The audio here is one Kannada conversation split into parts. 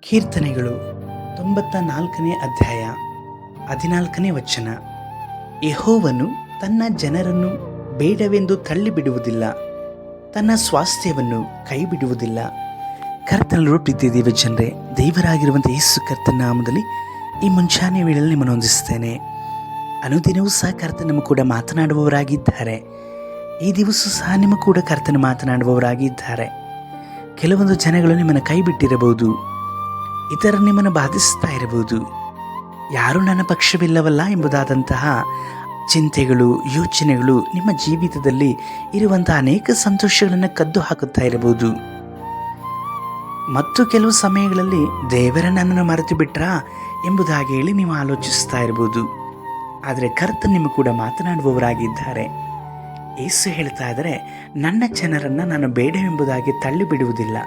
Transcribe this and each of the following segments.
ಕೀರ್ತನೆಗಳು 94ನೇ ಅಧ್ಯಾಯ 14ನೇ ವಚನ. ಯೆಹೋವನು ತನ್ನ ಜನರನ್ನು ಬೇಡವೆಂದು ತಳ್ಳಿಬಿಡುವುದಿಲ್ಲ, ತನ್ನ ಸ್ವಾಸ್ಥ್ಯವನ್ನು ಕೈಬಿಡುವುದಿಲ್ಲ. ಕರ್ತನಲ್ಲಿರುವ ಪ್ರೀತಿ ದೇವ ಜನರೇ, ದೇವರಾಗಿರುವಂಥ ಯೇಸು ಕರ್ತನ ನಾಮದಲ್ಲಿ ಈ ಮುಂಚಾನೆ ವೇಳೆಯಲ್ಲಿ ನಿಮ್ಮನ್ನು ಹೊಂದಿಸ್ತೇನೆ. ಅನುದಿನವೂ ಸಹ ಕರ್ತನ ನಮ್ಮ ಕೂಡ ಮಾತನಾಡುವವರಾಗಿದ್ದಾರೆ. ಈ ದಿವಸ ಸಹ ನಿಮ್ಮ ಕೂಡ ಕರ್ತನ ಮಾತನಾಡುವವರಾಗಿದ್ದಾರೆ. ಕೆಲವೊಂದು ಜನಗಳು ನಿಮ್ಮನ್ನು ಕೈ ಬಿಟ್ಟಿರಬಹುದು, ಇತರ ನಿಮ್ಮನ್ನು ಬಾಧಿಸ್ತಾ ಇರಬಹುದು. ಯಾರೂ ನನ್ನ ಪಕ್ಷವಿಲ್ಲವಲ್ಲ ಎಂಬುದಾದಂತಹ ಚಿಂತೆಗಳು, ಯೋಚನೆಗಳು ನಿಮ್ಮ ಜೀವಿತದಲ್ಲಿ ಇರುವಂಥ ಅನೇಕ ಸಂತೋಷಗಳನ್ನು ಕದ್ದು ಹಾಕುತ್ತಾ ಇರಬಹುದು. ಮತ್ತು ಕೆಲವು ಸಮಯಗಳಲ್ಲಿ ದೇವರ ನನ್ನನ್ನು ಮರೆತು ಬಿಟ್ರಾ ಎಂಬುದಾಗಿ ಹೇಳಿ ನೀವು ಆಲೋಚಿಸ್ತಾ ಇರಬಹುದು. ಆದರೆ ಕರ್ತನ ನಿಮ್ಮ ಕೂಡ ಮಾತನಾಡುವವರಾಗಿದ್ದಾರೆ. ಯೇಸು ಹೇಳ್ತಾ ಇದ್ದಾರೆ, ನನ್ನ ಜನರನ್ನು ನಾನು ಬೇಡವೆಂಬುದಾಗಿ ತಳ್ಳಿಬಿಡುವುದಿಲ್ಲ,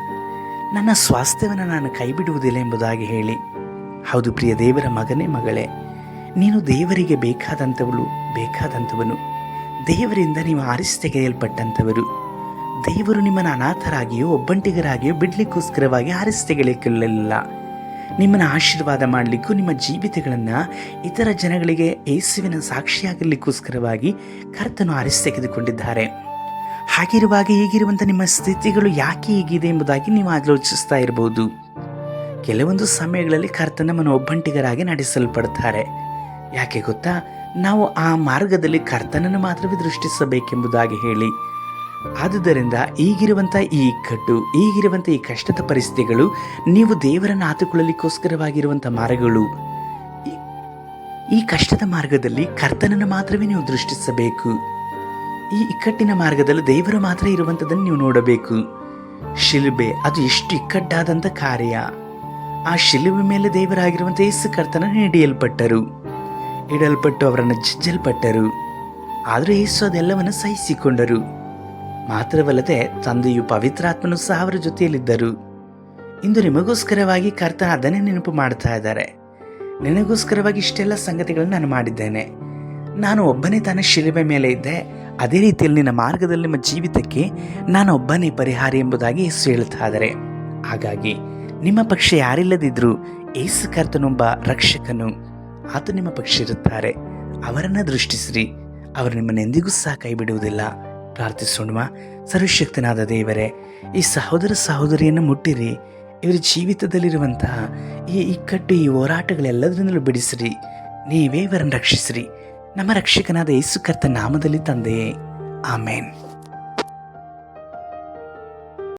ನನ್ನ ಸ್ವಾಸ್ಥ್ಯವನ್ನು ನಾನು ಕೈ ಬಿಡುವುದಿಲ್ಲ ಎಂಬುದಾಗಿ ಹೇಳಿ. ಹೌದು ಪ್ರಿಯ ದೇವರ ಮಗನೇ, ಮಗಳೇ, ನೀನು ದೇವರಿಗೆ ಬೇಕಾದಂಥವನು. ದೇವರಿಂದ ನೀವು ಆರಿಸಿ ತೆಗೆಯಲ್ಪಟ್ಟಂಥವರು. ದೇವರು ನಿಮ್ಮನ್ನು ಅನಾಥರಾಗಿಯೋ ಒಬ್ಬಂಟಿಗರಾಗಿಯೋ ಬಿಡಲಿಕ್ಕೋಸ್ಕರವಾಗಿ ಆರಿಸಿ ತೆಗೆಯಲಿಕ್ಕಿಲ್ಲ. ನಿಮ್ಮನ್ನು ಆಶೀರ್ವಾದ ಮಾಡಲಿಕ್ಕೂ ನಿಮ್ಮ ಜೀವಿತಗಳನ್ನು ಇತರ ಜನಗಳಿಗೆ ಯೇಸುವಿನ ಸಾಕ್ಷಿಯಾಗಲಿಕ್ಕೋಸ್ಕರವಾಗಿ ಕರ್ತನು ಆರಿಸಿ ತೆಗೆದುಕೊಂಡಿದ್ದಾರೆ. ಹಾಗಿರುವಾಗ ಈಗಿರುವಂಥ ನಿಮ್ಮ ಸ್ಥಿತಿಗಳು ಯಾಕೆ ಹೀಗಿದೆ ಎಂಬುದಾಗಿ ನೀವು ಆಲೋಚಿಸ್ತಾ ಇರಬಹುದು. ಕೆಲವೊಂದು ಸಮಯಗಳಲ್ಲಿ ಕರ್ತನ ನಮ್ಮನ್ನು ಒಬ್ಬಂಟಿಗರಾಗಿ ನಡೆಸಲ್ಪಡ್ತಾರೆ. ಯಾಕೆ ಗೊತ್ತಾ? ನಾವು ಆ ಮಾರ್ಗದಲ್ಲಿ ಕರ್ತನನ್ನು ಮಾತ್ರವೇ ದೃಷ್ಟಿಸಬೇಕೆಂಬುದಾಗಿ ಹೇಳಿ. ಆದುದರಿಂದ ಈಗಿರುವಂಥ ಈ ಇಕ್ಕಟ್ಟು, ಈಗಿರುವಂಥ ಈ ಕಷ್ಟದ ಪರಿಸ್ಥಿತಿಗಳು ನೀವು ದೇವರನ್ನು ಆತುಕೊಳ್ಳಲಿಕ್ಕೋಸ್ಕರವಾಗಿರುವಂಥ ಮಾರ್ಗಗಳು. ಈ ಕಷ್ಟದ ಮಾರ್ಗದಲ್ಲಿ ಕರ್ತನನ್ನು ಮಾತ್ರವೇ ನೀವು ದೃಷ್ಟಿಸಬೇಕು. ಈ ಇಕ್ಕಟ್ಟಿನ ಮಾರ್ಗದಲ್ಲಿ ದೇವರು ಮಾತ್ರ ಇರುವಂಥದ್ದನ್ನು ನೀವು ನೋಡಬೇಕು. ಶಿಲುಬೆ ಅದು ಎಷ್ಟು ಇಕ್ಕಟ್ಟಾದಂಥ ಕಾರ್ಯ. ಆ ಶಿಲುಬೆ ಮೇಲೆ ದೇವರಾಗಿರುವಂಥ ಯೇಸು ಕರ್ತನನ್ನು ಇಡಲ್ಪಟ್ಟು ಅವರನ್ನು ಜಜ್ಜಲ್ಪಟ್ಟರು. ಆದರೂ ಯೇಸು ಅದೆಲ್ಲವನ್ನು ಸಹಿಸಿಕೊಂಡರು. ಮಾತ್ರವಲ್ಲದೆ ತಂದೆಯು ಪವಿತ್ರಾತ್ಮನು ಸಹ ಅವರ ಜೊತೆಯಲ್ಲಿದ್ದರು. ಇಂದು ನಿಮಗೋಸ್ಕರವಾಗಿ ಕರ್ತನ ಅದನ್ನೇ ನೆನಪು ಮಾಡ್ತಾ ಇದ್ದಾರೆ. ನಿನಗೋಸ್ಕರವಾಗಿ ಇಷ್ಟೆಲ್ಲ ಸಂಗತಿಗಳನ್ನು ನಾನು ಮಾಡಿದ್ದೇನೆ. ನಾನು ಒಬ್ಬನೇ ತಾನೇ ಶಿಲುಬೆ ಮೇಲೆ ಇದ್ದೆ. ಅದೇ ರೀತಿಯಲ್ಲಿ ನಿನ್ನ ಮಾರ್ಗದಲ್ಲಿ ನಿಮ್ಮ ಜೀವಿತಕ್ಕೆ ನಾನು ಒಬ್ಬನೇ ಪರಿಹಾರ ಎಂಬುದಾಗಿ ಯೇಸು ಹೇಳ್ತಾ ಇದ್ದಾರೆ. ಹಾಗಾಗಿ ನಿಮ್ಮ ಪಕ್ಷ ಯಾರಿಲ್ಲದಿದ್ರೂ ಯೇಸು ಕರ್ತನೊಬ್ಬ ರಕ್ಷಕನು, ಆತ ನಿಮ್ಮ ಪಕ್ಷ ಇರುತ್ತಾರೆ. ಅವರನ್ನು ದೃಷ್ಟಿಸಿರಿ, ಅವರು ನಿಮ್ಮನ್ನು ಎಂದಿಗೂ ಸಹ ಕೈ ಬಿಡುವುದಿಲ್ಲ. ಪ್ರಾರ್ಥಿಸೋಣ. ಸರ್ವಶಕ್ತನಾದ ದೇವರೇ, ಈ ಸಹೋದರ ಸಹೋದರಿಯನ್ನು ಮುಟ್ಟಿರಿ. ಇವರ ಜೀವಿತದಲ್ಲಿರುವಂತಹ ಈ ಇಕ್ಕಟ್ಟು, ಈ ಹೋರಾಟಗಳೆಲ್ಲದರಿಂದಲೂ ಬಿಡಿಸಿರಿ. ನೀವೇ ಇವರನ್ನು ರಕ್ಷಿಸಿರಿ. ನಮ್ಮ ರಕ್ಷಕನಾದ ಯೇಸು ಕರ್ತನ ನಾಮದಲ್ಲಿ ತಂದೆಯೇ, ಆಮೇನ್.